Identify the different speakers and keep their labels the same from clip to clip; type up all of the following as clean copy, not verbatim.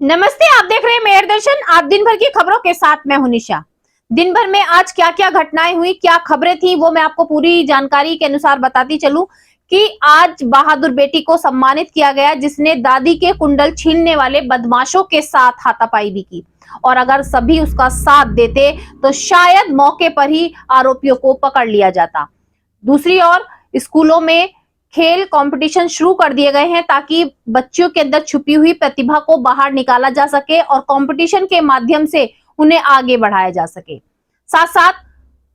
Speaker 1: नमस्ते, आप देख रहे हैं मेयर दर्शन। आप दिन भर की खबरों के साथ मैं हूं निशा। दिन भर में आज क्या क्या घटनाएं हुई, क्या खबरें थी, वो मैं आपको पूरी जानकारी के अनुसार बताती चलूं कि आज बहादुर बेटी को सम्मानित किया गया जिसने दादी के कुंडल छीनने वाले बदमाशों के साथ हाथापाई भी की। और अगर सभी उसका साथ देते तो शायद मौके पर ही आरोपियों को पकड़ लिया जाता। दूसरी ओर स्कूलों में खेल कंपटीशन शुरू कर दिए गए हैं ताकि बच्चों के अंदर छुपी हुई प्रतिभा को बाहर निकाला जा सके और कंपटीशन के माध्यम से उन्हें आगे बढ़ाया जा सके। साथ साथ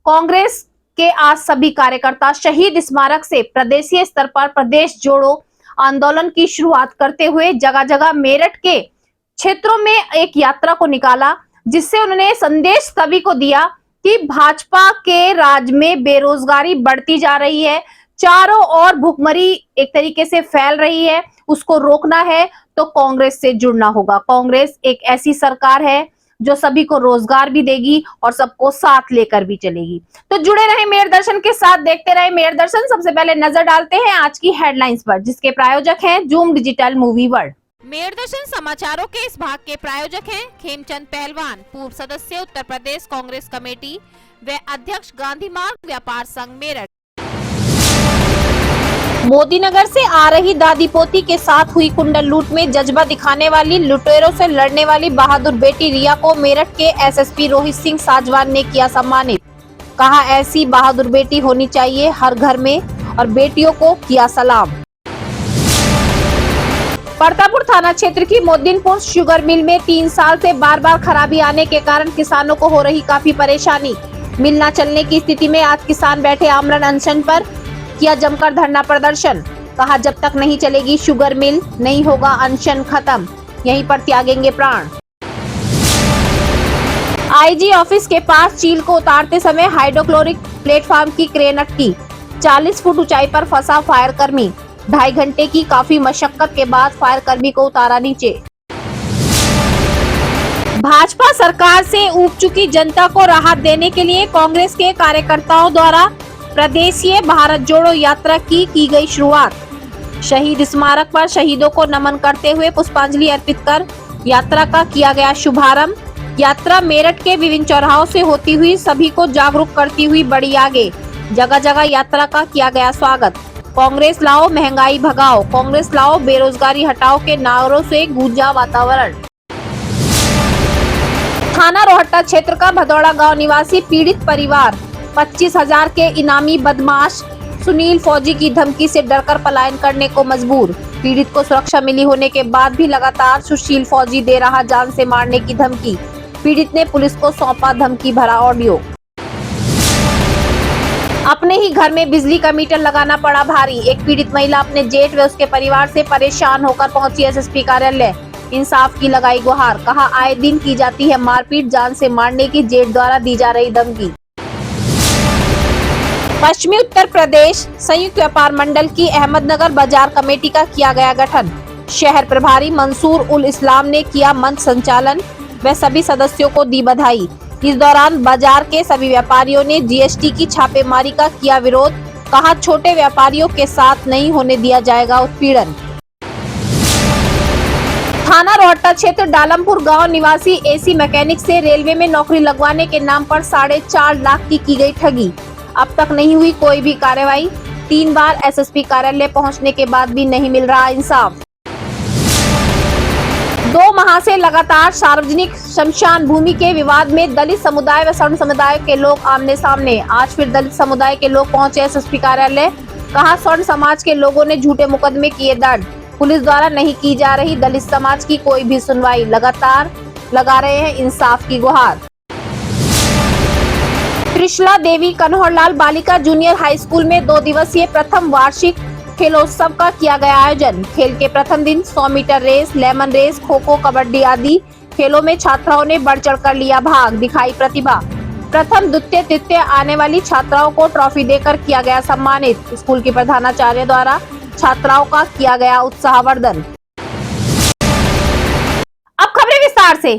Speaker 1: कांग्रेस के आज सभी कार्यकर्ता शहीद स्मारक से प्रदेशीय स्तर पर प्रदेश जोड़ो आंदोलन की शुरुआत करते हुए जगह जगह मेरठ के क्षेत्रों में एक यात्रा को निकाला, जिससे उन्होंने संदेश सभी को दिया कि भाजपा के राज में बेरोजगारी बढ़ती जा रही है, चारों ओर भुखमरी एक तरीके से फैल रही है, उसको रोकना है तो कांग्रेस से जुड़ना होगा। कांग्रेस एक ऐसी सरकार है जो सभी को रोजगार भी देगी और सबको साथ लेकर भी चलेगी। तो जुड़े रहे मेयर दर्शन के साथ, देखते रहे मेयर दर्शन। सबसे पहले नजर डालते हैं आज की हेडलाइंस पर, जिसके प्रायोजक हैं जूम डिजिटल मूवी वर्ल्ड।
Speaker 2: मेयर दर्शन समाचारों के इस भाग के प्रायोजक हैं खेमचंद पहलवान, पूर्व सदस्य उत्तर प्रदेश कांग्रेस कमेटी व अध्यक्ष गांधी मार्ग व्यापार संघ मेरठ।
Speaker 1: मोदीनगर से आ रही दादी पोती के साथ हुई कुंडल लूट में जज्बा दिखाने वाली, लुटेरों से लड़ने वाली बहादुर बेटी रिया को मेरठ के एसएसपी रोहित सिंह साजवान ने किया सम्मानित। कहा, ऐसी बहादुर बेटी होनी चाहिए हर घर में, और बेटियों को किया सलाम। परतापुर थाना क्षेत्र की मोदीनपुर शुगर मिल में 3 साल से बार बार खराबी आने के कारण किसानों को हो रही काफी परेशानी। मिल न चलने की स्थिति में आज किसान बैठे आमरण अनशन पर, किया जमकर धरना प्रदर्शन। कहा, जब तक नहीं चलेगी शुगर मिल नहीं होगा अनशन खत्म, यहीं पर त्यागेंगे प्राण। आईजी ऑफिस के पास चील को उतारते समय हाइड्रोक्लोरिक प्लेटफॉर्म की क्रेन अटकी, 40 फुट ऊंचाई पर फंसा फायर कर्मी। 2.5 घंटे की काफी मशक्कत के बाद फायर कर्मी को उतारा नीचे। भाजपा सरकार से ऊब चुकी जनता को राहत देने के लिए कांग्रेस के कार्यकर्ताओं द्वारा प्रदेशीय भारत जोड़ो यात्रा की गई शुरुआत। शहीद स्मारक पर शहीदों को नमन करते हुए पुष्पांजलि अर्पित कर यात्रा का किया गया शुभारंभ। यात्रा मेरठ के विभिन्न चौराहों से होती हुई सभी को जागरूक करती हुई बढ़ी आगे। जगह जगह यात्रा का किया गया स्वागत। कांग्रेस लाओ महंगाई भगाओ, कांग्रेस लाओ बेरोजगारी हटाओ के नारों से गूंजा वातावरण। थाना रोहट्टा क्षेत्र का भदौड़ा गांव निवासी पीड़ित परिवार 25,000 के इनामी बदमाश सुनील फौजी की धमकी से डरकर पलायन करने को मजबूर। पीड़ित को सुरक्षा मिली होने के बाद भी लगातार सुशील फौजी दे रहा जान से मारने की धमकी। पीड़ित ने पुलिस को सौंपा धमकी भरा ऑडियो। अपने ही घर में बिजली का मीटर लगाना पड़ा भारी। एक पीड़ित महिला अपने जेठ व उसके परिवार से परेशान होकर पहुंची एसएसपी कार्यालय। इंसाफ की लगाई गुहार। कहा, आए दिन की जाती है मारपीट, जान से मारने की जेठ द्वारा दी जा रही धमकी। पश्चिमी उत्तर प्रदेश संयुक्त व्यापार मंडल की अहमदनगर बाजार कमेटी का किया गया गठन। शहर प्रभारी मंसूर उल इस्लाम ने किया मंच संचालन व सभी सदस्यों को दी बधाई। इस दौरान बाजार के सभी व्यापारियों ने जीएसटी की छापेमारी का किया विरोध। कहा, छोटे व्यापारियों के साथ नहीं होने दिया जाएगा उत्पीड़न। थाना रोहट्टा क्षेत्र डालमपुर गांव निवासी एसी मैकेनिक से रेलवे में नौकरी लगवाने के नाम पर 4.5 लाख की गई ठगी। अब तक नहीं हुई कोई भी कार्रवाई। 3 बार एसएसपी कार्यालय पहुंचने के बाद भी नहीं मिल रहा इंसाफ। 2 माह से लगातार सार्वजनिक शमशान भूमि के विवाद में दलित समुदाय व स्वर्ण समुदाय के लोग आमने सामने। आज फिर दलित समुदाय के लोग पहुंचे एसएसपी कार्यालय। कहा, स्वर्ण समाज के लोगों ने झूठे मुकदमे किए दर्ज। पुलिस द्वारा नहीं की जा रही दलित समाज की कोई भी सुनवाई। लगातार लगा रहे हैं इंसाफ की गुहार। त्रिशला देवी कन्हौरलाल बालिका जूनियर हाई स्कूल में 2 दिवसीय प्रथम वार्षिक खेलोत्सव का किया गया आयोजन। खेल के प्रथम दिन 100 metre race, lemon race, kho kho, kabaddi आदि खेलों में छात्राओं ने बढ़ चढ़कर लिया भाग, दिखाई प्रतिभा। प्रथम, द्वितीय, तृतीय आने वाली छात्राओं को ट्रॉफी देकर किया गया सम्मानित। स्कूल की प्रधानाचार्य द्वारा छात्राओं का किया गया उत्साहवर्धन। अब खबरें विस्तार से।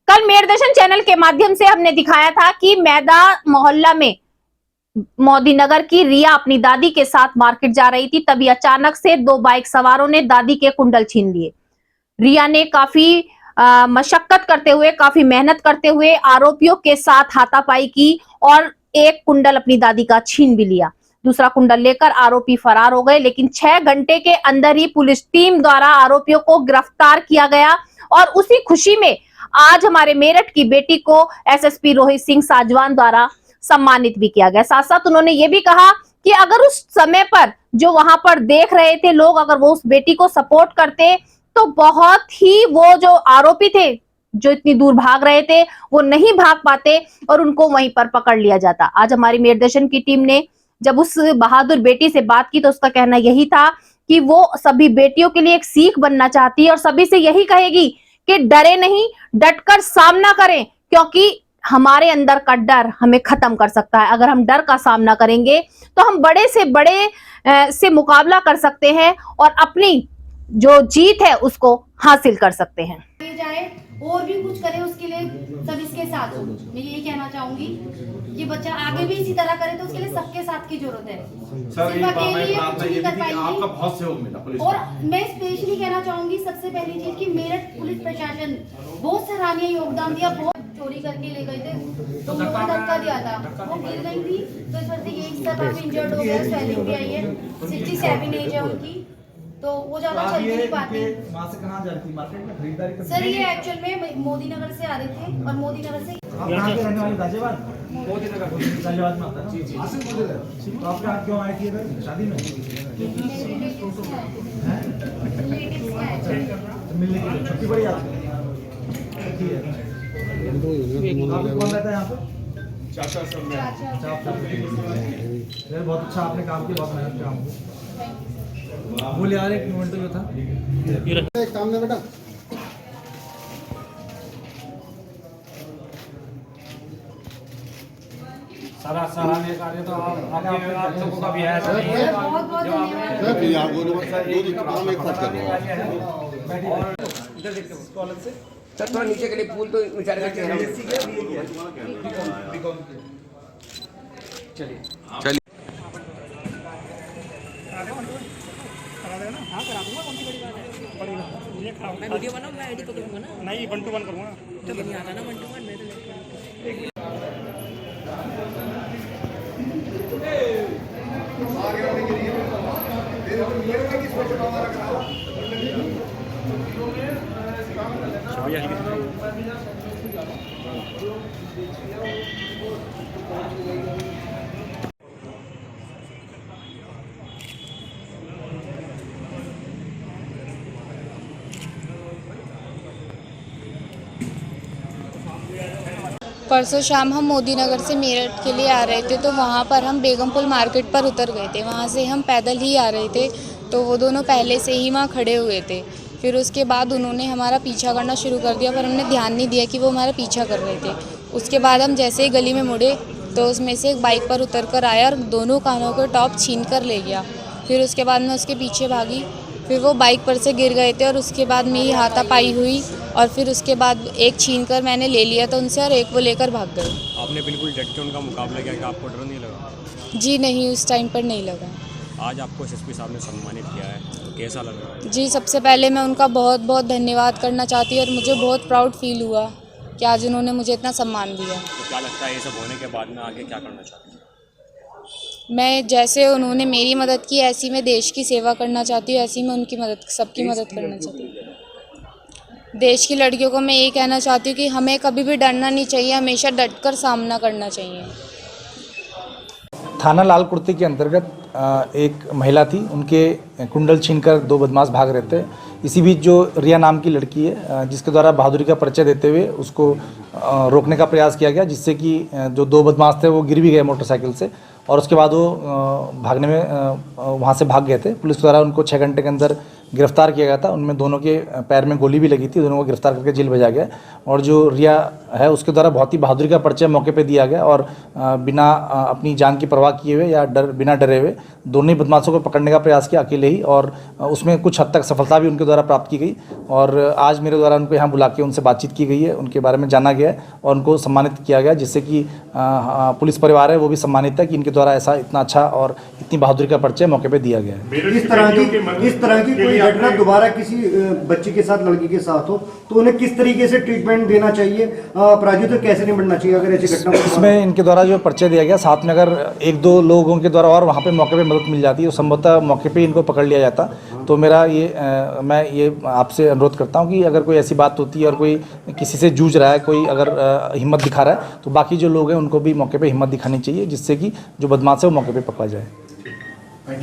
Speaker 1: कल मेयर दर्शन चैनल के माध्यम से हमने दिखाया था कि मैदा मोहल्ला में मोदीनगर की रिया अपनी दादी के साथ मार्केट जा रही थी, तभी अचानक से 2 बाइक सवारों ने दादी के कुंडल छीन लिए। रिया ने काफी मशक्कत करते हुए, काफी मेहनत करते हुए आरोपियों के साथ हाथापाई की और एक कुंडल अपनी दादी का छीन भी लिया। दूसरा कुंडल लेकर आरोपी फरार हो गए, लेकिन 6 घंटे के अंदर ही पुलिस टीम द्वारा आरोपियों को गिरफ्तार किया गया। और उसी खुशी में आज हमारे मेरठ की बेटी को एसएसपी रोहित सिंह साजवान द्वारा सम्मानित भी किया गया। साथ साथ उन्होंने ये भी कहा कि अगर उस समय पर जो वहां पर देख रहे थे लोग, अगर वो उस बेटी को सपोर्ट करते तो बहुत ही वो जो आरोपी थे जो इतनी दूर भाग रहे थे वो नहीं भाग पाते और उनको वहीं पर पकड़ लिया जाता। आज हमारी मेरदर्शन की टीम ने जब उस बहादुर बेटी से बात की तो उसका कहना यही था कि वो सभी बेटियों के लिए एक सीख बनना चाहती है और सभी से यही कहेगी कि डरे नहीं, डटकर सामना करें, क्योंकि हमारे अंदर का डर हमें खत्म कर सकता है। अगर हम डर का सामना करेंगे तो हम बड़े से बड़े से मुकाबला कर सकते हैं और अपनी जो जीत है उसको हासिल कर सकते हैं।
Speaker 3: जाए और भी कुछ करे उसके लिए सब इसके साथ हो। मैं यही कहना चाहूंगी कि बच्चा आगे भी इसी तरह करे तो उसके लिए सबके साथ की जरूरत है। सिर्फ अकेले कुछ नहीं कर पाएंगे।
Speaker 4: आपका बहुत सहयोग मिला पुलिस
Speaker 3: और मैं स्पेशली कहना चाहूंगी सबसे पहली चीज कि मेरठ पुलिस प्रशासन बहुत सराहनीय योगदान दिया। बहुत चोरी करके ले गए थे तो उन्होंने धक्का दिया था, वो गिर गई थी तो इस वजह से ये हिस्सा काफी इंजर्ड हो गया, स्वेलिंग भी आई है, 67 एज है उनकी, तो वो ज्यादा चल नहीं पाती।
Speaker 5: वहाँ से कहाँ जा रही थी? मार्केट में खरीदारी करने?
Speaker 3: सर ये एक्चुअल में मोदी नगर से आ रहे थे और मोदी नगर से
Speaker 5: आप कहाँ के रहने वाले? गाजियाबाद? गाजियाबाद में आता है ना? तो आप यहाँ क्यों आए थे इधर शादी में? तो मिलने के लिए छुट्टी पड़ी आपको? ठीक है। आप कौन रहता है यहाँ पे?
Speaker 4: चाचा सब में
Speaker 5: बहुत अच्छा आपने काम किया, बहुत मेहनत किया। बोले यार एक मोमेंट जो था
Speaker 6: एक सामने बेटा
Speaker 7: सारा सराहनीय कार्य तो आप लोगों का भी है।
Speaker 3: बहुत बहुत धन्यवाद।
Speaker 6: सर फिर आप दो काम एक साथ कर रहे हो।
Speaker 5: और इधर देखते हो कॉलेज से
Speaker 8: सर थोड़ा नीचे के लिए फूल तो विचार का चेहरा
Speaker 6: चलिए
Speaker 9: मैं वीडियो बनाऊं, मैं आईडी पकड़ूंगा ना।
Speaker 7: नहीं 1 to 1 करूँगा।
Speaker 9: मुझे नहीं आता ना 1 to 1, मैं तो
Speaker 10: परसों शाम हम मोदी नगर से मेरठ के लिए आ रहे थे, तो वहाँ पर हम बेगमपुर मार्केट पर उतर गए थे। वहाँ से हम पैदल ही आ रहे थे, तो वो दोनों पहले से ही वहाँ खड़े हुए थे। फिर उसके बाद उन्होंने हमारा पीछा करना शुरू कर दिया, पर हमने ध्यान नहीं दिया कि वो हमारा पीछा कर रहे थे। उसके बाद हम जैसे ही गली में मुड़े तो उसमें से एक बाइक पर उतर कर आया और दोनों कानों के टॉप छीन कर ले गया। फिर उसके बाद मैं उसके पीछे भागी, फिर वो बाइक पर से गिर गए थे और उसके बाद मेरी हाथापाई हुई और फिर उसके बाद एक छीन कर मैंने ले लिया था उनसे और एक वो लेकर भाग गए।
Speaker 7: आपने बिल्कुल डट के उनका मुकाबला किया कि आपको डर नहीं लगा?
Speaker 10: जी नहीं, उस टाइम पर नहीं लगा।
Speaker 7: आज आपको एसएसपी साहब ने सम्मानित किया है, तो कैसा लगा?
Speaker 10: जी सबसे पहले मैं उनका बहुत बहुत धन्यवाद करना चाहती हूँ और मुझे बहुत प्राउड फील हुआ कि आज उन्होंने मुझे इतना सम्मान दिया।
Speaker 7: तो क्या लगता है ये सब होने के बाद में आगे क्या करना चाहते हैं?
Speaker 10: मैं जैसे उन्होंने मेरी मदद की ऐसी मैं देश की सेवा करना चाहती हूँ, ऐसी मैं उनकी मदद, सबकी मदद करना चाहती हूँ। देश की लड़कियों को मैं यही कहना चाहती हूँ कि हमें कभी भी डरना नहीं चाहिए, हमेशा डटकर सामना करना चाहिए।
Speaker 5: थाना लाल कुर्ती के अंतर्गत एक महिला थी, उनके कुंडल छीनकर 2 बदमाश भाग रहे थे। इसी बीच जो रिया नाम की लड़की है, जिसके द्वारा बहादुरी का परिचय देते हुए उसको रोकने का प्रयास किया गया, जिससे कि जो 2 बदमाश थे वो गिर भी गए मोटरसाइकिल से और उसके बाद वो भागने में वहाँ से भाग गए थे। पुलिस द्वारा उनको 6 घंटे के अंदर गिरफ्तार किया गया था। उनमें दोनों के पैर में गोली भी लगी थी, दोनों को गिरफ्तार करके जेल भेजा गया। और जो रिया है उसके द्वारा बहुत ही बहादुरी का परिचय मौके पे दिया गया और बिना अपनी जान की परवाह किए हुए या बिना डरे हुए दोनों ही बदमाशों को पकड़ने का प्रयास किया अकेले ही, और उसमें कुछ हद तक सफलता भी उनके द्वारा प्राप्त की गई। और आज मेरे द्वारा उनको यहाँ बुला के उनसे बातचीत की गई है, उनके बारे में जाना गया है और उनको सम्मानित किया गया, जिससे कि पुलिस परिवार है वो भी सम्मानित है कि इनके द्वारा ऐसा इतना अच्छा और इतनी बहादुरी का परिचय मौके पर दिया गया है।
Speaker 4: इस तरह की कोई
Speaker 11: घटना दोबारा किसी बच्ची के साथ, लड़की के साथ हो तो उन्हें किस तरीके से ट्रीटमेंट देना चाहिए, अपराधियों तो कैसे निपटना चाहिए अगर ऐसी घटना?
Speaker 5: इसमें इनके द्वारा जो परिचय दिया गया, साथ में अगर 1-2 लोगों के द्वारा और वहाँ पे मौके पे मदद मिल जाती है तो संभवतः मौके पे इनको पकड़ लिया जाता। तो मेरा मैं ये आपसे अनुरोध करता हूँ कि अगर कोई ऐसी बात होती है और कोई किसी से जूझ रहा है, कोई अगर हिम्मत दिखा रहा है, तो बाकी जो लोग हैं उनको भी मौके पे हिम्मत दिखानी चाहिए, जिससे कि जो बदमाश है वो मौके पे पकड़ा जाए।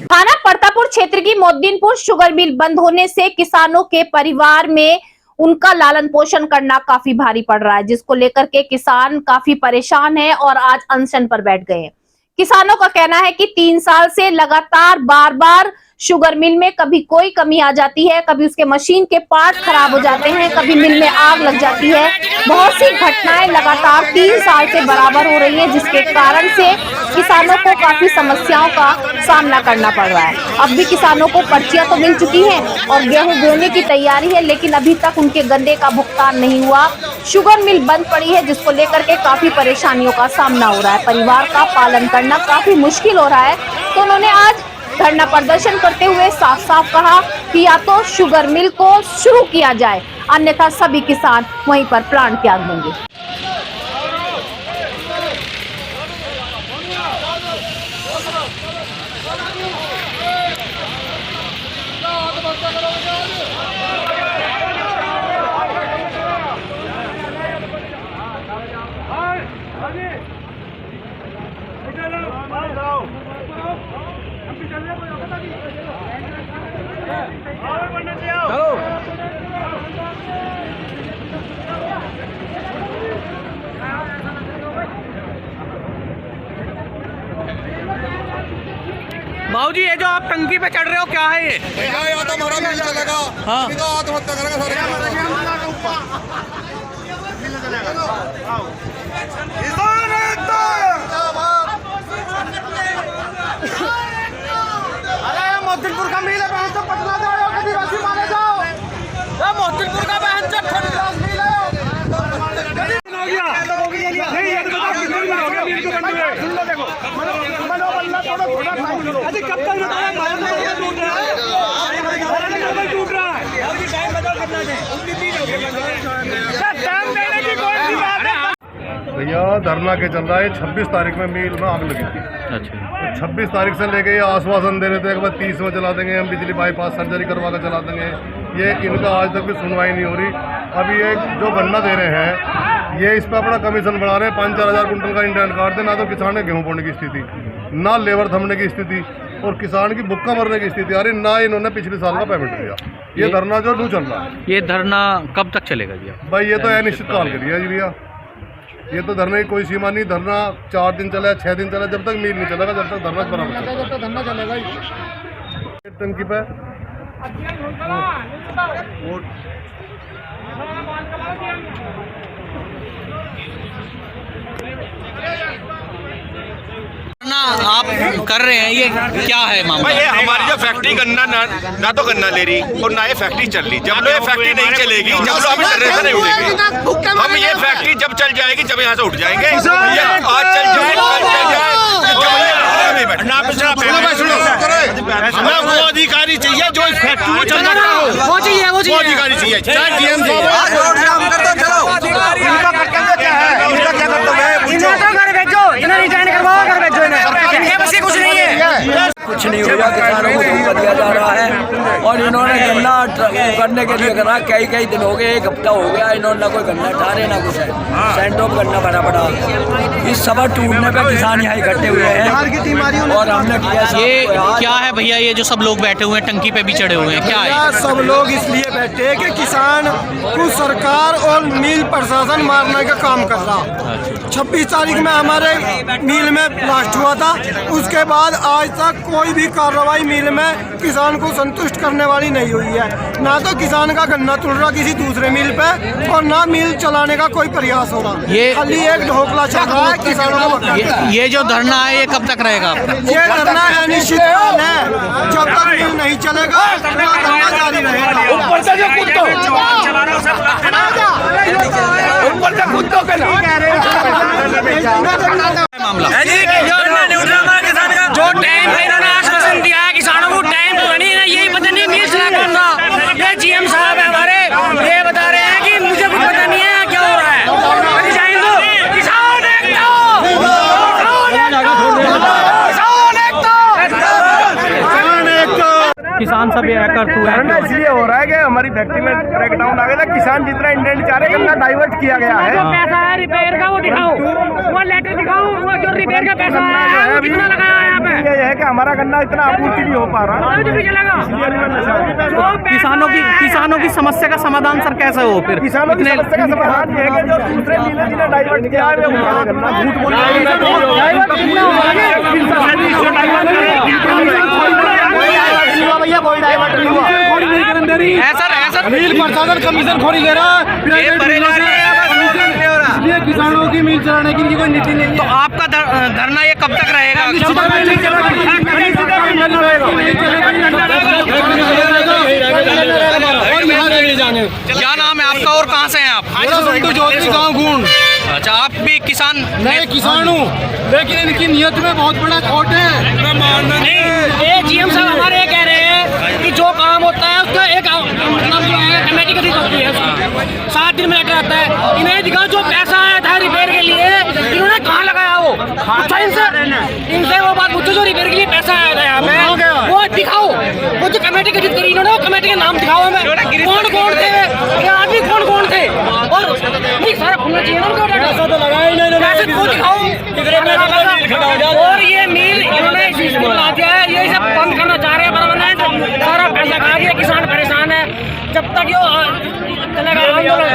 Speaker 1: थाना परतापुर क्षेत्र की मोहद्दीनपुर शुगर मिल बंद होने से किसानों के परिवार में उनका लालन पोषण करना काफी भारी पड़ रहा है, जिसको लेकर के किसान काफी परेशान हैं और आज अनशन पर बैठ गए हैं। किसानों का कहना है कि 3 साल से लगातार बार-बार शुगर मिल में कभी कोई कमी आ जाती है, कभी उसके मशीन के पार्ट खराब हो जाते हैं, कभी मिल में आग लग जाती है। बहुत सी घटनाएं लगातार 3 साल से बराबर हो रही हैं, जिसके कारण से किसानों को काफी समस्याओं का सामना करना पड़ रहा है। अब भी किसानों को पर्चियां तो मिल चुकी हैं और गेहूं बोने की तैयारी है, लेकिन अभी तक उनके गन्ने का भुगतान नहीं हुआ। शुगर मिल बंद पड़ी है, जिसको लेकर के काफी परेशानियों का सामना हो रहा है। परिवार का पालन करना काफी मुश्किल हो रहा है। तो उन्होंने आज धरना प्रदर्शन करते हुए साफ साफ कहा कि या तो शुगर मिल को शुरू किया जाए, अन्यथा सभी किसान वहीं पर प्राण त्याग देंगे।
Speaker 7: भाऊ जी, ये जो आप टंकी पे चढ़ रहे हो, क्या है ये?
Speaker 6: या तो हमारा मिल चलेगा, आत्महत्या करेगा
Speaker 7: अरे मोहद्दीनपुर का मिल है, बहन से पटना जाओ, कभी राशि मांगे जाओ। मोहद्दीनपुर का बहन से फर्स्ट मिल है।
Speaker 6: भैया धरना के चल रहा है। 26 तारीख में मिल में आग लगी थी। अच्छा। तो 26 तारीख से लेके ये आश्वासन दे रहे थे कि 30 में चला देंगे, हम बिजली बाईपास सर्जरी करवा कर चला देंगे। ये इनका आज तक भी सुनवाई नहीं हो रही। अभी ये जो गन्ना दे रहे हैं, ये इस पर अपना कमीशन बढ़ा रहे हैं। 5-4 हज़ार कुंटल का इंटरनेट काट दे, ना तो किसान ने गेहूँ बोने की स्थिति, ना लेबर थमने की स्थिति, और किसान की भुक्का मरने की स्थिति आ रही, ना इन्होंने पिछले साल का पेमेंट दिया। ये धरना जो चल रहा है,
Speaker 7: ये धरना कब तक चलेगा जी?
Speaker 6: भाई ये तो अनिश्चित काल के लिए जी भैया। ये तो धरने की कोई सीमा नहीं। धरना 4 दिन चला, 6 दिन चला, जब तक मिल नहीं चलेगा, जब तक धरना बराबर चलेगा, जब तक धरना चलेगा ही। टंकी पे
Speaker 7: आप कर रहे हैं, ये क्या है मामला?
Speaker 12: ये हमारी जो फैक्ट्री गन्ना ना तो गन्ना ले रही और ना ये फैक्ट्री चल रही। जब ये फैक्ट्री नहीं चलेगी, जब हम से नहीं उठेंगे। हम ये फैक्ट्री जब चल जाएगी, जब यहाँ से उठ जाएंगे। आज चल जाए, कल चल जाए, हमें वो अधिकारी चाहिए जो इस फैक्ट्री को चलाता हो। वो चाहिए, वो अधिकारी चाहिए। चाहे डीएम
Speaker 7: कुछ नहीं हुआ, किसानों को धोखा दिया जा रहा है। और इन्होंने गन्ना करने के लिए करा, कई दिन हो गए, 1 हफ्ता हो गया, इन्होंने ना कोई गन्ना ठा रहे, ना कुछ है। सेंटों पर गन्ना भरा पड़ा। इस सभा टूटने पे किसान यहाँ इकट्ठे हुए हैं और हमने किया।
Speaker 13: ये क्या है भैया, ये जो सब लोग बैठे हुए हैं टंकी पे भी चढ़े हुए हैं, क्या है?
Speaker 11: सब लोग इसलिए बैठे हैं कि किसान को सरकार और मिल प्रशासन मारने का काम कर रहा। 26 तारीख में हमारे मिल में ब्लास्ट हुआ था, उसके बाद आज तक कोई भी कार्रवाई मिल में किसान को संतुष्ट करने वाली नहीं हुई है। ना तो किसान का गन्ना तुल रहा किसी दूसरे मिल पे, और ना मिल चलाने का कोई प्रयास हो रहा।
Speaker 13: ये
Speaker 11: खाली एक ढोकला चल रहा है किसानों को।
Speaker 13: ये जो धरना है, ये कब तक रहेगा आपका?
Speaker 11: ये धरना अनिश्चित काल है। जब तक मिल नहीं चलेगा, धरना जारी रहेगा।
Speaker 12: ऊपर से जो कुत्तों
Speaker 13: मामला
Speaker 7: जो टाइम पे इन्होंने आश्वासन दिया है किसानों को, टाइम तो नहीं है, यही पता नहीं मिल चला कौन था।
Speaker 13: कौन सा भी करतूत है?
Speaker 11: धरना इसलिए हो रहा है कि हमारी फैक्ट्री में क्रैकडाउन आ गया, किसान जितना इंडेंट चाह रहे गन्ना डाइवर्ट किया गया है।
Speaker 13: पैसा है रिपेयर का वो दिखाओ, वो लेटर दिखाओ, वो जो रिपेयर का पैसा है वो कितना लगाया है यहाँ पे?
Speaker 11: ये है कि हमारा गन्ना इतना आपूर्ति नहीं हो पा रहा,
Speaker 13: किसानों की समस्या का समाधान सर कैसे हो? फिर
Speaker 11: किसानों की समस्या का समाधान ये है कि जो दूसरे मिले जिन्हें डाइवर्ट किया है उनका गन्ना झूठ बोल रहे हैं।
Speaker 13: मिल प्रशासन कमीशन खोरी ले रहा है, किसानों की मिल चलाने की कोई नीति नहीं है। तो आपका धरना ये कब तक रहेगा? क्या नाम है आपका और कहाँ से हैं आप? गाँव गुण। अच्छा, आप भी किसान? मैं किसान हूँ, लेकिन इनकी नियत में बहुत बड़ा खोट है। ये जीएम साहब हमारे ये कह रहे हैं कि जो काम होता है उसका एक मतलब जो है कमेटी गठित होती है, 7 दिन में लेटर आता है। इन्हें दिखाओ जो पैसा आया था रिपेयर के लिए, इन्होंने कहाँ लगाया वो? अच्छा, इनसे वो बात पूछो जो रिपेयर के लिए पैसा आया था यहाँ पे, वो दिखाओ। वो जो कमेटी गठित करी इन्होंने, वो कमेटी के नाम दिखाओ हमें, कौन कौन थे, आदमी कौन कौन थे, और नहीं सारा खुलना चाहिए ना उनका पैसा तो लगाया ही नहीं, पैसे को दिखाओ। और ये मिल इन्होंने ला दिया है, ये सब बंद करना चाह रहे हैं परमानेंट, सारा पैसा खा गया, किसान परेशान है। जब तक यो चलेगा आंदोलन,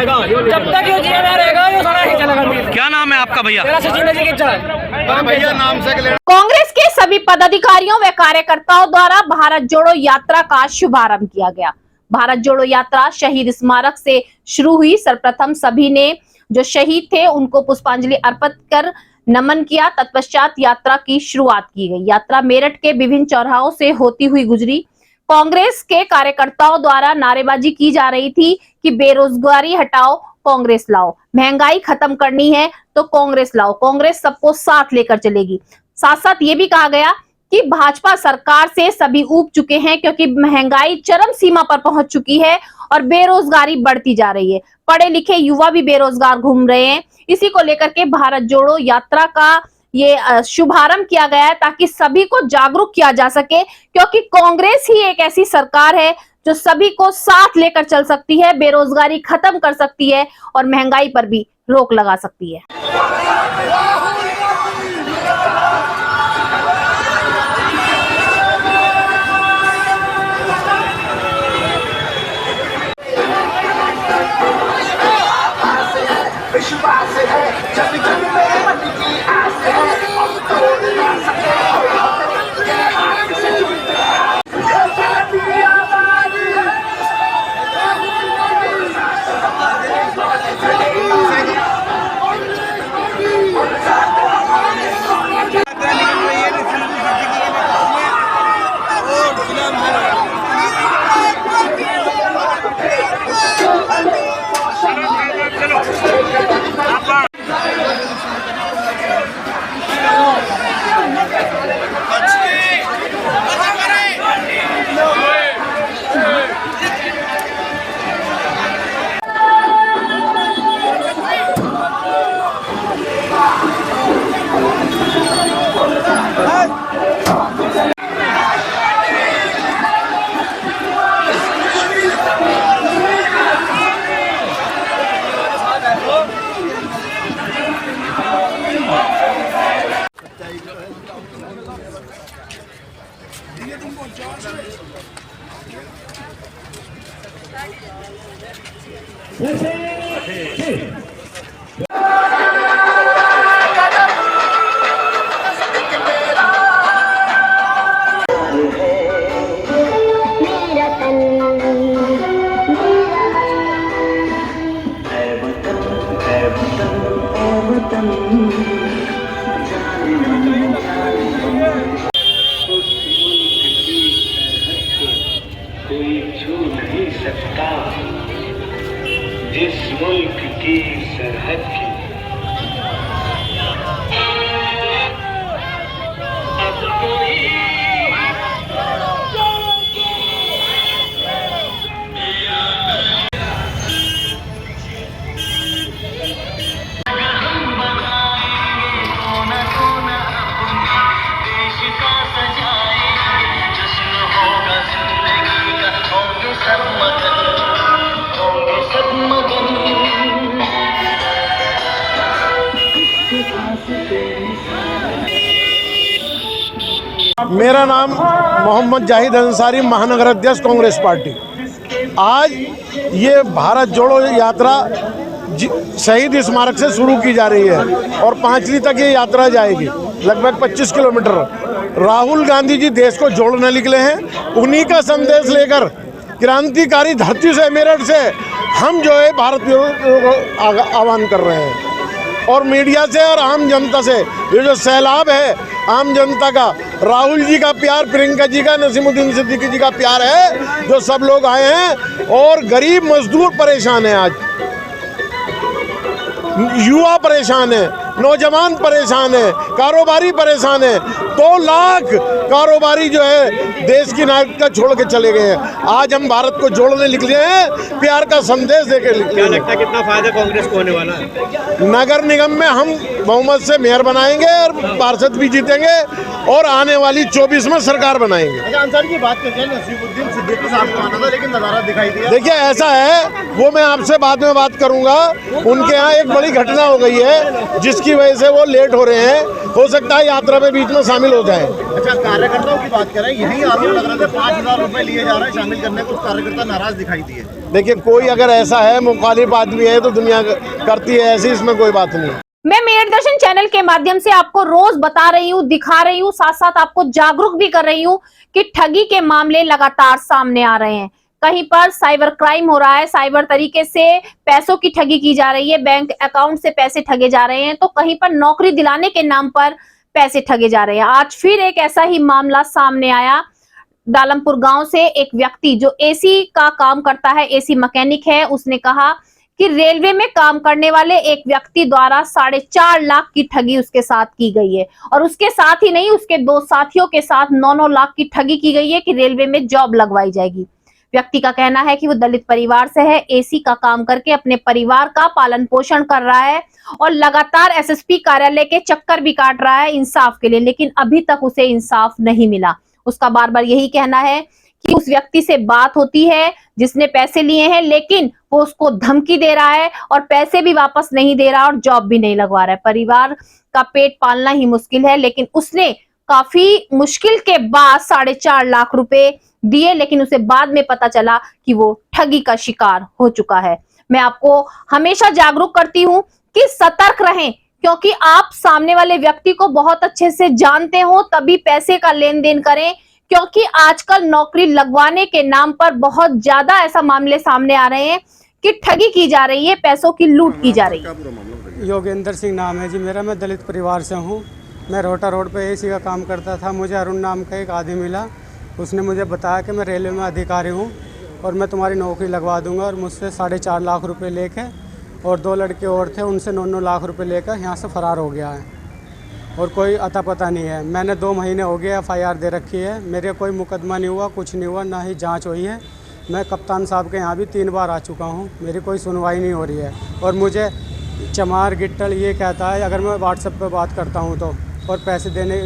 Speaker 13: जब तक यो जीएम रहेगा यो सारा ही चलेगा। क्या नाम है आपका भैया?
Speaker 11: भैया नाम से
Speaker 1: कांग्रेस के सभी पदाधिकारियों व कार्यकर्ताओं द्वारा भारत जोड़ो यात्रा का शुभारंभ किया गया। भारत जोड़ो यात्रा शहीद स्मारक से शुरू हुई। सर्वप्रथम सभी ने जो शहीद थे उनको पुष्पांजलि अर्पित कर नमन किया। तत्पश्चात यात्रा की शुरुआत की गई। यात्रा मेरठ के विभिन्न चौराहों से होती हुई गुजरी। कांग्रेस के कार्यकर्ताओं द्वारा नारेबाजी की जा रही थी कि बेरोजगारी हटाओ, कांग्रेस लाओ, महंगाई खत्म करनी है तो कांग्रेस लाओ, कांग्रेस सबको साथ लेकर चलेगी। साथ साथ ये भी कहा गया कि भाजपा सरकार से सभी ऊब चुके हैं क्योंकि महंगाई चरम सीमा पर पहुंच चुकी है और बेरोजगारी बढ़ती जा रही है। पढ़े लिखे युवा भी बेरोजगार घूम रहे हैं। इसी को लेकर के भारत जोड़ो यात्रा का ये शुभारंभ किया गया है ताकि सभी को जागरूक किया जा सके, क्योंकि कांग्रेस ही एक ऐसी सरकार है जो सभी को साथ लेकर चल सकती है, बेरोजगारी खत्म कर सकती है और महंगाई पर भी रोक लगा सकती है।
Speaker 14: कोई छू नहीं सकता जिस मुल्क की सरहद की। अब कोई देश का सजाए जश्न होगा जिंदगी
Speaker 11: मेरा नाम मोहम्मद जाहिद अंसारी, महानगर अध्यक्ष कांग्रेस पार्टी। आज ये भारत जोड़ो यात्रा शहीद स्मारक से शुरू की जा रही है और पांचली तक ये यात्रा जाएगी, लगभग 25 किलोमीटर। राहुल गांधी जी देश को जोड़ने निकले हैं, उन्हीं का संदेश लेकर क्रांतिकारी धरती से, मेरठ से हम जो है भारत को आह्वान कर रहे हैं। और मीडिया से और आम जनता से ये जो सैलाब है आम जनता का, राहुल जी का प्यार, प्रियंका जी का, नसीमुद्दीन सिद्दीकी जी का प्यार है, जो सब लोग आए हैं। और गरीब मजदूर परेशान है, आज युवा परेशान है, नौजवान परेशान है, कारोबारी परेशान है। 2 लाख कारोबारी जो है देश की नागरिकता छोड़ के चले गए हैं। आज हम भारत को जोड़ने निकले हैं, प्यार का संदेश देके निकले।
Speaker 13: क्या लगता है कितना फायदा कांग्रेस को होने वाला है?
Speaker 11: नगर निगम में हम बहुमत से मेयर बनाएंगे और पार्षद भी जीतेंगे और आने वाली 24 में सरकार बनाएंगे।
Speaker 6: अच्छा, अंसारी जी बात करते हैं, नसीमुद्दीन सिद्दीकी साहब को आना था लेकिन नज़ारा दिखाई दिया।
Speaker 11: देखिए ऐसा है, वो मैं आपसे बाद में बात करूंगा। उनके यहाँ एक बड़ी घटना हो गई है जिसकी वजह से वो लेट हो रहे हैं, हो सकता है यात्रा में बीच में शामिल हो जाएं।
Speaker 6: अच्छा, कार्यकर्ताओं की बात करें, यही आरोप लग रहा था 5,000 रुपए लिए जा रहे हैं शामिल करने, कुछ कार्यकर्ता नाराज दिखाई दिए।
Speaker 11: देखिए कोई अगर ऐसा है, मुखालिफ आदमी है तो दुनिया करती है ऐसी, इसमें कोई बात नहीं।
Speaker 1: मैं मेरठ दर्शन चैनल के माध्यम से आपको रोज बता रही हूँ, दिखा रही हूँ, साथ साथ आपको जागरूक भी कर रही हूँ कि ठगी के मामले लगातार सामने आ रहे हैं। कहीं पर साइबर क्राइम हो रहा है, साइबर तरीके से पैसों की ठगी की जा रही है, बैंक अकाउंट से पैसे ठगे जा रहे हैं, तो कहीं पर नौकरी दिलाने के नाम पर पैसे ठगे जा रहे हैं। आज फिर एक ऐसा ही मामला सामने आया। दालमपुर गांव से एक व्यक्ति जो एसी का काम करता है, एसी मैकेनिक है, उसने कहा कि रेलवे में काम करने वाले एक व्यक्ति द्वारा 4.5 लाख की ठगी उसके साथ की गई है। और उसके साथ ही नहीं, उसके 2 साथियों के साथ 9-9 लाख की ठगी की गई है कि रेलवे में जॉब लगवाई जाएगी। व्यक्ति का कहना है कि वो दलित परिवार से है, एसी का काम करके अपने परिवार का पालन पोषण कर रहा है और लगातार एसएसपी कार्यालय के चक्कर भी काट रहा है इंसाफ के लिए, लेकिन अभी तक उसे इंसाफ नहीं मिला। उसका बार बार यही कहना है कि उस व्यक्ति से बात होती है जिसने पैसे लिए हैं, लेकिन वो उसको धमकी दे रहा है और पैसे भी वापस नहीं दे रहा और जॉब भी नहीं लगवा रहा है। परिवार का पेट पालना ही मुश्किल है, लेकिन उसने काफी मुश्किल के बाद 4.5 लाख रुपए दिए, लेकिन उसे बाद में पता चला कि वो ठगी का शिकार हो चुका है। मैं आपको हमेशा जागरूक करती हूँ कि सतर्क रहें, क्योंकि आप सामने वाले व्यक्ति को बहुत अच्छे से जानते हो तभी पैसे का लेन देन करें, क्योंकि आजकल नौकरी लगवाने के नाम पर बहुत ज्यादा ऐसा मामले सामने आ रहे हैं कि ठगी की जा रही है, पैसों की लूट की जा रही है।
Speaker 11: योगेंद्र सिंह नाम है जी मेरा, मैं दलित परिवार से हूँ। मैं रोटा रोड पे एसी का काम करता था। मुझे अरुण नाम का एक आदमी मिला, उसने मुझे बताया कि मैं रेलवे में अधिकारी हूँ और मैं तुम्हारी नौकरी लगवा दूंगा, और मुझसे 4.5 लाख रुपए लेके और 2 लड़के और थे, उनसे 9-9 लाख रुपए लेकर यहाँ से फरार हो गया है और कोई अता पता नहीं है। मैंने 2 महीने हो गए FIR दे रखी है, मेरे कोई मुकदमा नहीं हुआ, कुछ नहीं हुआ, ना ही जांच हुई है। मैं कप्तान साहब के यहाँ भी 3 बार आ चुका हूँ, मेरी कोई सुनवाई नहीं हो रही है। और मुझे चमार गिट्टल ये कहता है अगर मैं व्हाट्सएप पे बात करता हूँ तो, और पैसे देने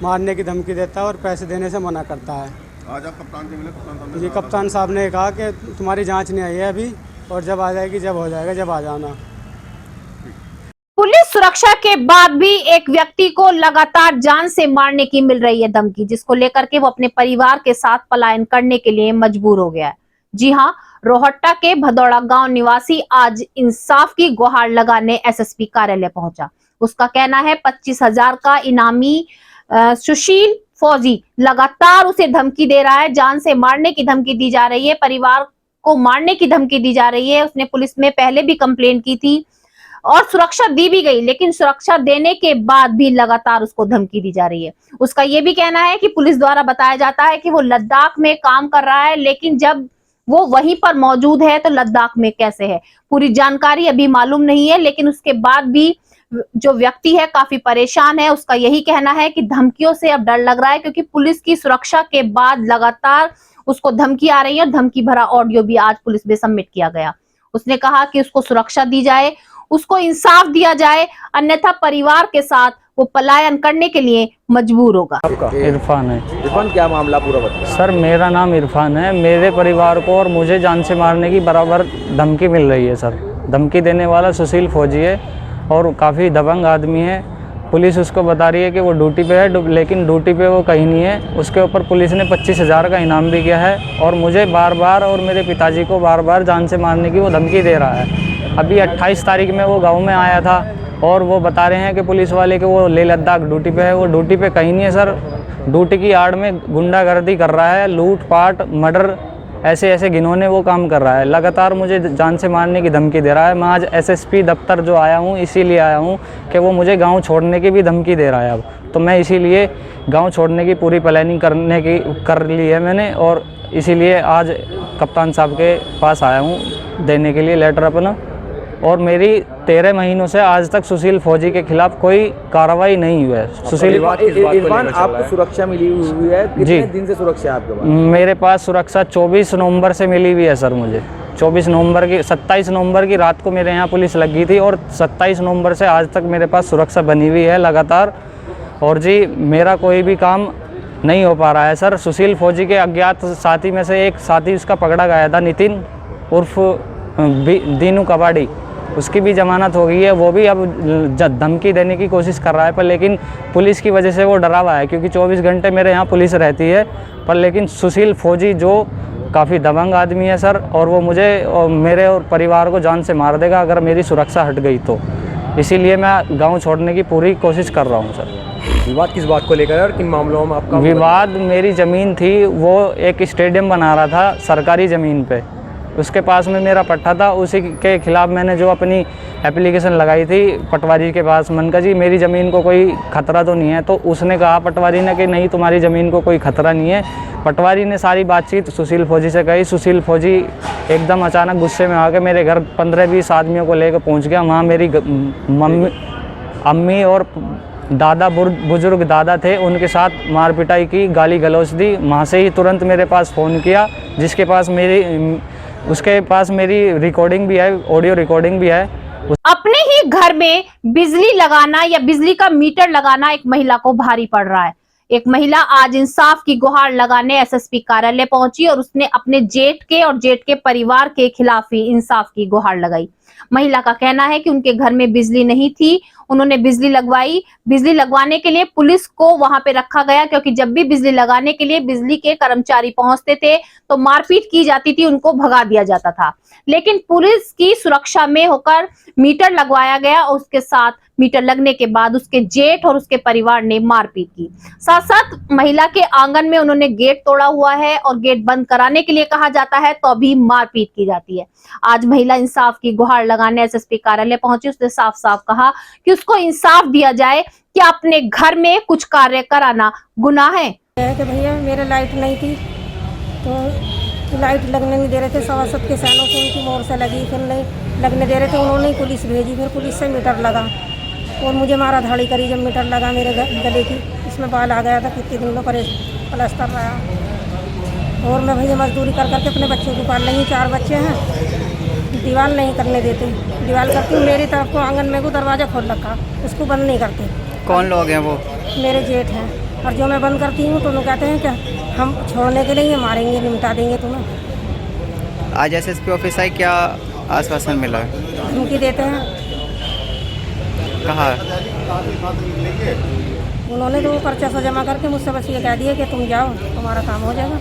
Speaker 11: मारने की धमकी देता है और पैसे देने से मना करता है।
Speaker 6: आज आप कप्तान से मिले? कप्तान साहब
Speaker 11: जी, कप्तान साहब ने कहा कि तुम्हारी जांच नहीं आई है अभी, और जब आ जाएगी, जब हो जाएगा, जब आ जाना।
Speaker 1: पुलिस सुरक्षा के बाद भी एक व्यक्ति को लगातार जान से मारने की मिल रही है धमकी, जिसको लेकर के वो अपने परिवार के साथ पलायन करने के लिए मजबूर हो गया है। जी हां, रोहट्टा के भदौड़ा गांव निवासी आज इंसाफ की गुहार लगाने एसएसपी कार्यालय पहुंचा। उसका कहना है 25,000 का इनामी सुशील फौजी लगातार उसे धमकी दे रहा है, जान से मारने की धमकी दी जा रही है, परिवार को मारने की धमकी दी जा रही है। उसने पुलिस में पहले भी कंप्लेंट की थी और सुरक्षा दी भी गई, लेकिन सुरक्षा देने के बाद भी लगातार उसको धमकी दी जा रही है। उसका यह भी कहना है कि पुलिस द्वारा बताया जाता है कि वो लद्दाख में काम कर रहा है, लेकिन जब वो वहीं पर मौजूद है तो लद्दाख में कैसे है, पूरी जानकारी अभी मालूम नहीं है। लेकिन उसके बाद भी जो व्यक्ति है काफी परेशान है। उसका यही कहना है कि धमकियों से अब डर लग रहा है, क्योंकि पुलिस की सुरक्षा के बाद लगातार उसको धमकी आ रही है और धमकी भरा ऑडियो भी आज पुलिस में सबमिट किया गया। उसने कहा कि उसको सुरक्षा दी जाए, उसको इंसाफ दिया जाए, अन्यथा परिवार के साथ वो पलायन करने के लिए मजबूर होगा।
Speaker 7: इरफान है।
Speaker 8: इरफान, क्या मामला पूरा बताइए।
Speaker 7: सर, मेरा नाम इरफान है। मेरे परिवार को और मुझे जान से मारने की बराबर धमकी मिल रही है। सर, धमकी देने वाला सुशील फौजी है और काफ़ी दबंग आदमी है
Speaker 13: पुलिस उसको बता रही है कि वो ड्यूटी पे है, लेकिन ड्यूटी पे वो कहीं नहीं है। उसके ऊपर पुलिस ने 25,000 का इनाम भी किया है और मुझे बार बार और मेरे पिताजी को बार बार जान से मारने की वो धमकी दे रहा है। अभी 28 तारीख में वो गाँव में आया था और वो बता रहे हैं कि पुलिस वाले कि वो लेह लद्दाख ड्यूटी पे है। वो ड्यूटी पे कहीं नहीं है सर। ड्यूटी की आड़ में गुंडागर्दी कर रहा है, लूट पाट मर्डर ऐसे ऐसे घिनौने वो काम कर रहा है। लगातार मुझे जान से मारने की धमकी दे रहा है। मैं आज एसएसपी दफ्तर जो आया हूँ इसीलिए आया हूँ कि वो मुझे गांव छोड़ने की भी धमकी दे रहा है। अब तो मैं इसीलिए गांव छोड़ने की पूरी प्लानिंग कर ली है मैंने और इसीलिए आज कप्तान साहब के पास आया हूँ देने के लिए लेटर अपना। और मेरी 13 महीनों से आज तक सुशील फौजी के खिलाफ कोई कार्रवाई नहीं हुई है। सुशील
Speaker 8: इरफान, आपको सुरक्षा मिली हुई है, कितने दिन से सुरक्षा है आपके पास?
Speaker 13: मेरे पास सुरक्षा 24 नवंबर से मिली हुई है सर। मुझे 27 नवंबर की रात को मेरे यहाँ पुलिस लगी थी और 27 नवंबर से आज तक मेरे पास सुरक्षा बनी हुई है लगातार। और जी मेरा कोई भी काम नहीं हो पा रहा है सर। सुशील फौजी के अज्ञात साथी में से एक साथी उसका पकड़ा गया था, नितिन उर्फ दीनू कबाड़ी, उसकी भी जमानत हो गई है। वो भी अब धमकी देने की कोशिश कर रहा है, पर लेकिन पुलिस की वजह से वो डरा हुआ है क्योंकि 24 घंटे मेरे यहाँ पुलिस रहती है। पर लेकिन सुशील फौजी जो काफ़ी दबंग आदमी है सर, और वो मुझे और मेरे और परिवार को जान से मार देगा अगर मेरी सुरक्षा हट गई तो। इसीलिए मैं गांव छोड़ने की पूरी कोशिश कर रहा हूं सर।
Speaker 8: विवाद किस बात को लेकर है और किन मामलों में आपका
Speaker 13: विवाद? मेरी ज़मीन थी, वो एक स्टेडियम बना रहा था सरकारी ज़मीन पे, उसके पास में मेरा पट्टा था। उसी के खिलाफ मैंने जो अपनी एप्लीकेशन लगाई थी पटवारी के पास, मन का जी मेरी ज़मीन को कोई खतरा तो नहीं है। तो उसने कहा पटवारी ने कि नहीं तुम्हारी ज़मीन को कोई खतरा नहीं है। पटवारी ने सारी बातचीत सुशील फौजी से कही। सुशील फौजी एकदम अचानक गुस्से में आके मेरे घर 15-20 आदमियों को लेकर पहुंच गया। वहाँ मेरी अम्मी और दादा बुजुर्ग दादा थे, उनके साथ मार पिटाई की, गाली गलौज दी। वहाँ से ही तुरंत मेरे पास फ़ोन किया, उसके पास मेरी रिकॉर्डिंग भी है, ऑडियो रिकॉर्डिंग भी है।
Speaker 1: अपने ही घर में बिजली लगाना या बिजली का मीटर लगाना एक महिला को भारी पड़ रहा है। एक महिला आज इंसाफ की गुहार लगाने एसएसपी कार्यालय पहुंची और उसने अपने जेठ के और जेठ के परिवार के खिलाफ ही इंसाफ की गुहार लगाई। महिला का कहना है कि उनके घर में बिजली नहीं थी, उन्होंने बिजली लगवाई। बिजली लगवाने के लिए पुलिस को वहां पे रखा गया क्योंकि जब भी बिजली लगाने के लिए बिजली के कर्मचारी पहुंचते थे तो मारपीट की जाती थी, उनको भगा दिया जाता था। लेकिन पुलिस की सुरक्षा में होकर मीटर लगवाया गया और उसके साथ मीटर लगने के बाद उसके जेठ और उसके परिवार ने मारपीट की। साथ साथ महिला के आंगन में उन्होंने गेट तोड़ा हुआ है और गेट बंद कराने के लिए कहा जाता है तो भी मारपीट की जाती है। आज महिला इंसाफ की गुहार लगाने एसएसपी कार्यालय पहुंची। उसने साफ साफ कहा कि उसको इंसाफ दिया जाए कि अपने घर में कुछ कार्य कराना गुनाह है।
Speaker 3: कि भैया मेरे लाइट नहीं थी तो लाइट लगने नहीं दे रहे थे, 7 के सालों से उनकी मोर से लगी, फिर नहीं लगने दे रहे थे, उन्होंने पुलिस भेजी, फिर पुलिस से मीटर लगा और मुझे मारा धाड़ी करी। जब मीटर लगा मेरे गले की इसमें बाल आ गया था, कितने दिन में प्लास्टर रहा। और मैं भैया मजदूरी कर करके अपने बच्चों को पाल रही हूँ, 4 बच्चे हैं, दीवार नहीं करने देते। दीवार करती हूँ, मेरी तरफ को आंगन में को दरवाज़ा खोल रखा, उसको बंद नहीं करते।
Speaker 13: कौन लोग हैं वो?
Speaker 3: मेरे जेठ हैं। और जो मैं बंद करती हूँ तो लोग कहते हैं कि हम छोड़ने के लिए मारेंगे, निपटा देंगे तुम्हें।
Speaker 13: आज एसएसपी ऑफिस आई, क्या आश्वासन मिला?
Speaker 3: धमकी देते हैं।
Speaker 13: कहा
Speaker 3: उन्होंने तो पर्चा सा जमा करके मुझसे बस ये कह दिया कि तुम जाओ, तुम्हारा काम हो जाएगा।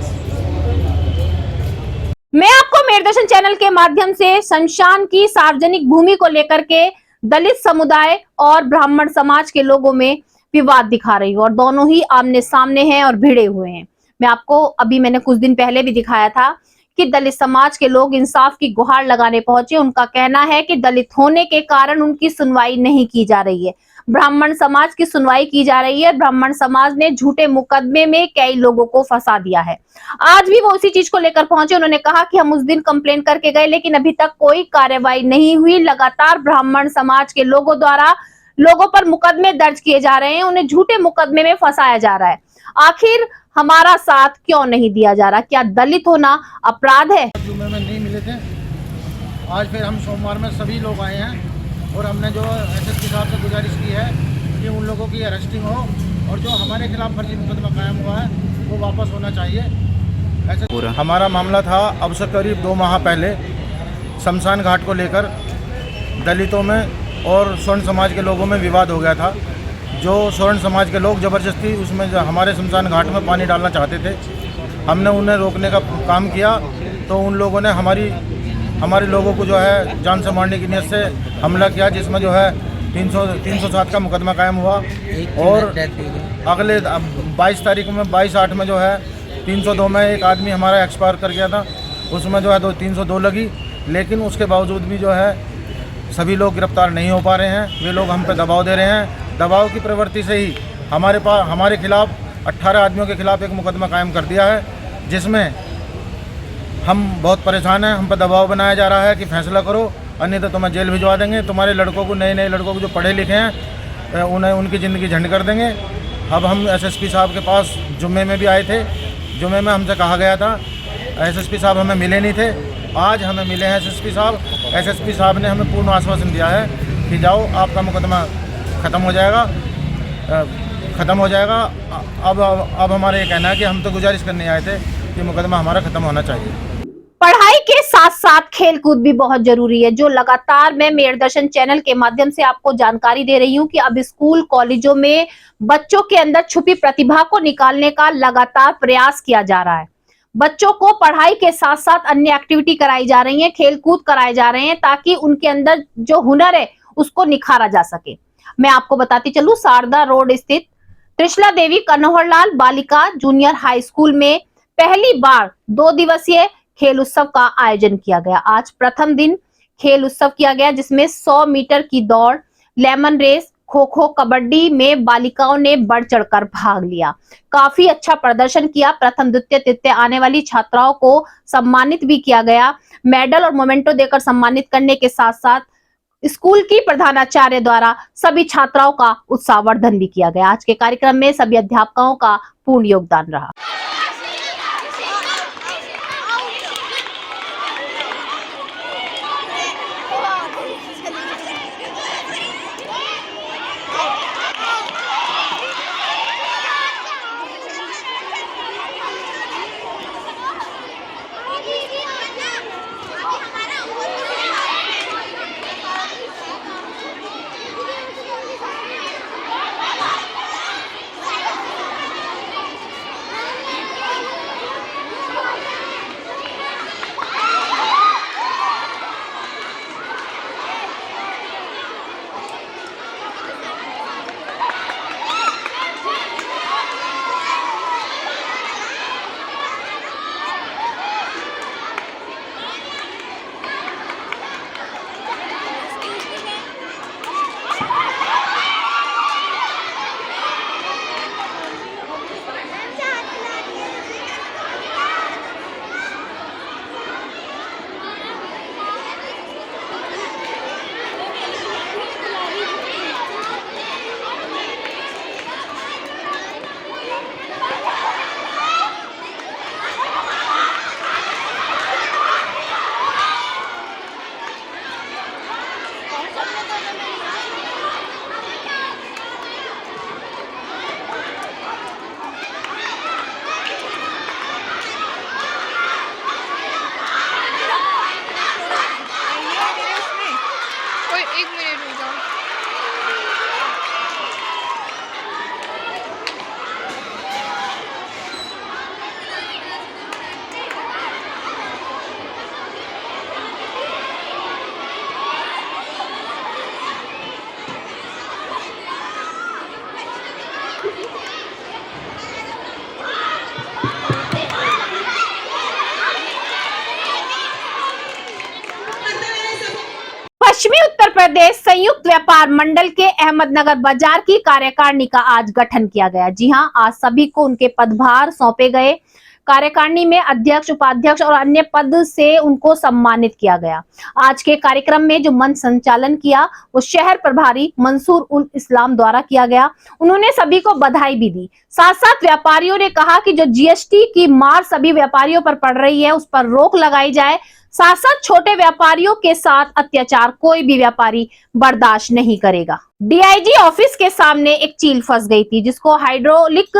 Speaker 1: मैं आपको मेरदर्शन चैनल के माध्यम से शमशान की सार्वजनिक भूमि को लेकर के दलित समुदाय और ब्राह्मण समाज के लोगों में विवाद दिखा रही हूँ और दोनों ही आमने सामने हैं और भिड़े हुए हैं। मैं आपको मैंने कुछ दिन पहले भी दिखाया था कि दलित समाज के लोग इंसाफ की गुहार लगाने पहुंचे। उनका कहना है कि दलित होने के कारण उनकी सुनवाई नहीं की जा रही है, ब्राह्मण समाज की सुनवाई की जा रही है। ब्राह्मण समाज ने झूठे मुकदमे में कई लोगों को फंसा दिया है। आज भी वो उसी चीज को लेकर पहुंचे। उन्होंने कहा कि हम उस दिन कंप्लेन करके गए लेकिन अभी तक कोई कार्रवाई नहीं हुई। लगातार ब्राह्मण समाज के लोगों द्वारा लोगों पर मुकदमे दर्ज किए जा रहे हैं, उन्हें झूठे मुकदमे में फंसाया जा रहा है। आखिर हमारा साथ क्यों नहीं दिया जा रहा? क्या दलित होना अपराध है?
Speaker 11: जुम्मे में नहीं मिले थे, आज फिर हम सोमवार में सभी लोग आए हैं और हमने जो एसएसपी साहब से गुजारिश की है कि उन लोगों की अरेस्टिंग हो और जो हमारे खिलाफ फर्जी मुकदमा कायम हुआ है वो वापस होना चाहिए। ऐसे पूरा हमारा मामला था अब से करीब 2 माह पहले शमशान घाट को लेकर दलितों में और स्वर्ण समाज के लोगों में विवाद हो गया था।
Speaker 5: जो स्वर्ण समाज के लोग ज़बरदस्ती उसमें हमारे शमशान घाट में पानी डालना चाहते थे। हमने उन्हें रोकने का काम किया तो उन लोगों ने हमारे लोगों को जो है जान से मारने की नीयत से हमला किया, जिसमें जो है 307 का मुकदमा कायम हुआ। और अगले 22 तारीख में 22/8 में जो है 302 में एक आदमी हमारा एक्सपायर कर गया था, उसमें जो है 302 लगी। लेकिन उसके बावजूद भी जो है सभी लोग गिरफ्तार नहीं हो पा रहे हैं। वे लोग हम पे दबाव दे रहे हैं। दबाव की प्रवृत्ति से ही हमारे खिलाफ 18 आदमियों के खिलाफ एक मुकदमा कायम कर दिया है, जिसमें हम बहुत परेशान हैं। हम पर दबाव बनाया जा रहा है कि फैसला करो, अन्यथा तुम्हें जेल भिजवा देंगे। तुम्हारे लड़कों को, नए लड़कों को जो पढ़े लिखे हैं, उन्हें उनकी ज़िंदगी झंड कर देंगे। अब हम एसएसपी साहब के पास जुम्मे में भी आए थे। जुम्मे में हमसे कहा गया था, एसएसपी साहब हमें मिले नहीं थे। आज हमें मिले हैं एसएसपी साहब। एसएसपी साहब ने हमें पूर्ण आश्वासन दिया है कि जाओ, आपका मुकदमा ख़त्म हो जाएगा। अब हमारा ये कहना है कि हम तो गुजारिश करने आए थे कि मुकदमा हमारा ख़त्म होना चाहिए।
Speaker 1: पढ़ाई के साथ साथ खेल कूद भी बहुत जरूरी है, जो लगातार मैं मेयर दर्शन चैनल के माध्यम से आपको जानकारी दे रही हूं कि अब स्कूल कॉलेजों में बच्चों के अंदर छुपी प्रतिभा को निकालने का लगातार प्रयास किया जा रहा है। बच्चों को पढ़ाई के साथ साथ अन्य एक्टिविटी कराई जा रही है, खेल कूद कराए जा रहे हैं, ताकि उनके अंदर जो हुनर है उसको निखारा जा सके। मैं आपको बताती चलूं, सारदा रोड स्थित त्रिशला देवी कन्हौरलाल बालिका जूनियर हाई स्कूल में पहली बार 2 दिवसीय खेल उत्सव का आयोजन किया गया। आज प्रथम दिन खेल उत्सव किया गया, जिसमें 100 मीटर की दौड़, लेमन रेस, खो खो, कबड्डी में बालिकाओं ने बढ़ चढ़कर भाग लिया। काफी अच्छा प्रदर्शन किया। प्रथम, द्वितीय, तृतीय आने वाली छात्राओं को सम्मानित भी किया गया। मेडल और मोमेंटो देकर सम्मानित करने के साथ साथ स्कूल की प्रधानाचार्य द्वारा सभी छात्राओं का उत्साहवर्धन भी किया गया। आज के कार्यक्रम में सभी अध्यापकों का पूर्ण योगदान रहा। पश्चिमी उत्तर प्रदेश संयुक्त व्यापार मंडल के अहमदनगर बाजार की कार्यकारिणी का आज गठन किया गया। जी हां, आज सभी को उनके पदभार सौंपे गए। कार्यकारिणी में अध्यक्ष, उपाध्यक्ष और अन्य पद से उनको सम्मानित किया गया। आज के कार्यक्रम में जो मंच संचालन किया वो शहर प्रभारी मंसूर उल इस्लाम द्वारा किया गया। उन्होंने सभी को बधाई भी दी। साथ साथ व्यापारियों ने कहा कि जो जीएसटी की मार सभी व्यापारियों पर पड़ रही है, उस पर रोक लगाई जाए। साथ साथ छोटे व्यापारियों के साथ अत्याचार कोई भी व्यापारी बर्दाश्त नहीं करेगा। डीआईजी ऑफिस के सामने एक चील फंस गई थी, जिसको हाइड्रोलिक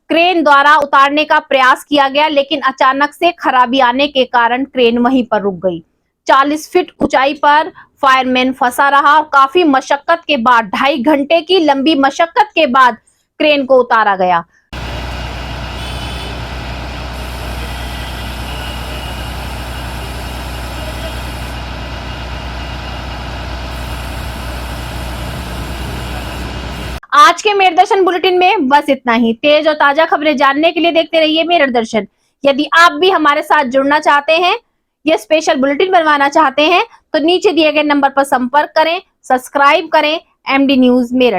Speaker 1: क्रेन द्वारा उतारने का प्रयास किया गया, लेकिन अचानक से खराबी आने के कारण क्रेन वहीं पर रुक गई। 40 फीट ऊंचाई पर फायरमैन फंसा रहा और काफी मशक्कत के बाद 2.5 घंटे की लंबी मशक्कत के बाद क्रेन को उतारा गया। आज के मेरठ दर्शन बुलेटिन में बस इतना ही। तेज और ताजा खबरें जानने के लिए देखते रहिए मेरठ दर्शन। यदि आप भी हमारे साथ जुड़ना चाहते हैं, ये स्पेशल बुलेटिन बनवाना चाहते हैं, तो नीचे दिए गए नंबर पर संपर्क करें, सब्सक्राइब करें MD न्यूज मेरठ।